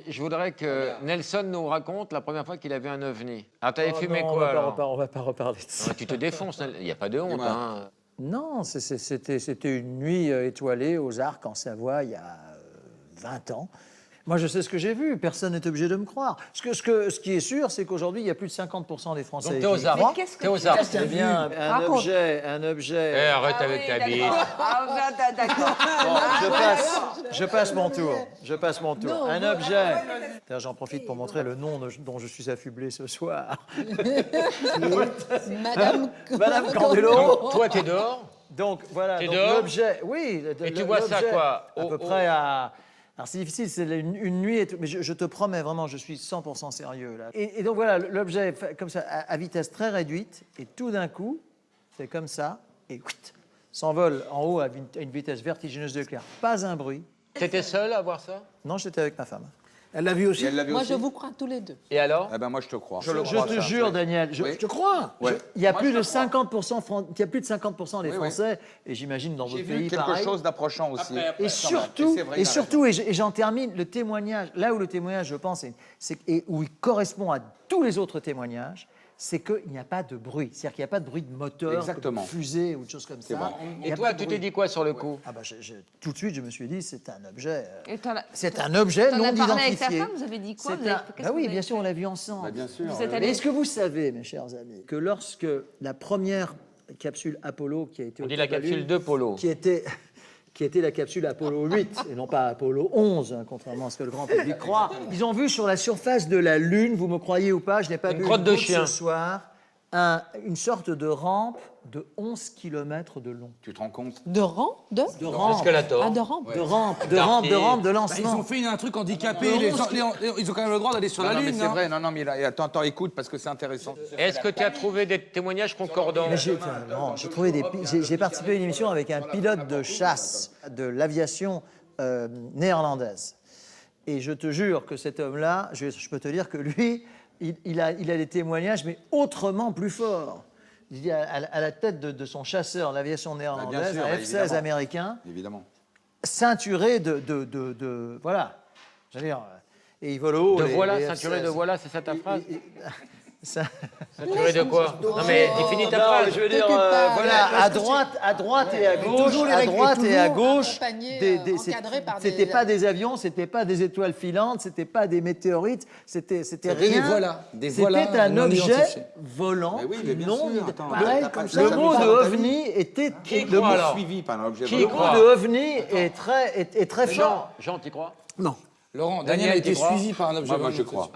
Je voudrais que Nelson nous raconte la première fois qu'il a vu un ovni. Alors, t'avais fumé non, quoi, alors? on va pas reparler de ça. Tu te défonces, il n'y a pas de honte, hein. Non, c'était une nuit étoilée aux Arcs en Savoie il y a 20 ans. Moi, je sais ce que j'ai vu. Personne n'est obligé de me croire. Ce qui est sûr, c'est qu'aujourd'hui, il y a plus de 50% des Français. Donc, t'es aux Arcs. T'es aux Arcs. Eh bien, un objet. Eh, arrête avec ta bite. Ah, d'accord. Bon, je passe mon tour. Un objet. D'ailleurs, j'en profite pour montrer le nom dont je suis affublé ce soir. Madame Candeloro. Donc, toi, t'es dehors. Donc, voilà. T'es donc, dehors. l'objet, oui. Et tu vois ça, l'objet, quoi, À peu près à... Alors, c'est difficile, c'est une nuit, mais je te promets vraiment, je suis 100% sérieux, là. Et donc, voilà, l'objet, comme ça, à vitesse très réduite, et tout d'un coup, c'est comme ça, et s'envole en haut à une vitesse vertigineuse de l'éclair. Pas un bruit. T'étais seul à voir ça? Non, j'étais avec ma femme. Elle l'a vu aussi. Moi, je vous crois tous les deux. Et alors? Eh ben moi, je te crois. Je te jure, Daniel, je te crois. Il y a plus de 50% des Français, et j'imagine dans J'ai votre vu pays quelque pareil. chose d'approchant aussi. Et surtout, et j'en termine, le témoignage, là où le témoignage, je pense, et où il correspond à tous les autres témoignages, c'est qu'il n'y a pas de bruit. C'est-à-dire qu'il n'y a pas de bruit de moteur, Exactement. de fusée ou de choses comme ça. vrai. Et toi, tu t'es dit quoi sur le coup? Ah bah, tout de suite, je me suis dit, c'est un objet. Et t'en as- C'est un objet T'en non as identifié. parlé avec ta femme, vous avez dit quoi? C'est Vous avez- un- qu'est-ce Bah que oui, vous bien avez sûr, on fait? l'a vu ensemble. Bah, bien sûr. Vous êtes Mais allé- est-ce que vous savez, mes chers amis, que lorsque la première capsule Apollo qui a été On dit la capsule 2 Polo. qui était la capsule Apollo 8 et non pas Apollo 11, hein, contrairement à ce que le grand public croit, ils ont vu sur la surface de la Lune, vous me croyez ou pas, je n'ai pas vu crotte de goutte chien. ce soir, une sorte de rampe de 11 km de long. Tu te rends compte? De rang De rampe. Escalator. Ah, de rampe. De rampe de Bah, lancement. ils ont fait un truc handicapé. Ils ont quand même le droit d'aller sur Non, la non, mais Lune. c'est hein. vrai. Non, mais attends, écoute, parce que c'est intéressant. Est-ce que tu as trouvé des témoignages concordants? Mais j'ai trouvé j'ai participé à une émission avec un pilote de chasse de l'aviation néerlandaise. Et je te jure que cet homme-là, je peux te dire que lui, il a des témoignages, mais autrement plus forts. Il dit à la tête de son chasseur l'aviation néerlandaise, sûr, un bah, F-16 évidemment. américain, Évidemment. ceinturé voilà. Je veux dire, et il vole haut. De les voilà, F-16. ceinturé de voilà, c'est ça ta phrase? Ça- Ceinturé de quoi? Non mais finis ta Non, phrase. je veux dire, T'inquiète pas, voilà, à droite et à gauche, toujours les à règles, droite et à toujours gauche, accompagné, encadré par des- c'était pas des avions, c'était pas des étoiles filantes, c'était pas des météorites, c'était rien. des C'était voilà un non objet identifiés. volant Mais oui, mais bien non sûr, ident- attends, Pareil, t'as pas- le jamais mot vu de ça. ovni était Qui le croit, mot alors? Suivi par un objet Qui volant. croit? de ovni est très fort. Jean, t'y crois? Laurent, Daniel, Daniel a été tu crois? suivi par un objet. Moi, je crois.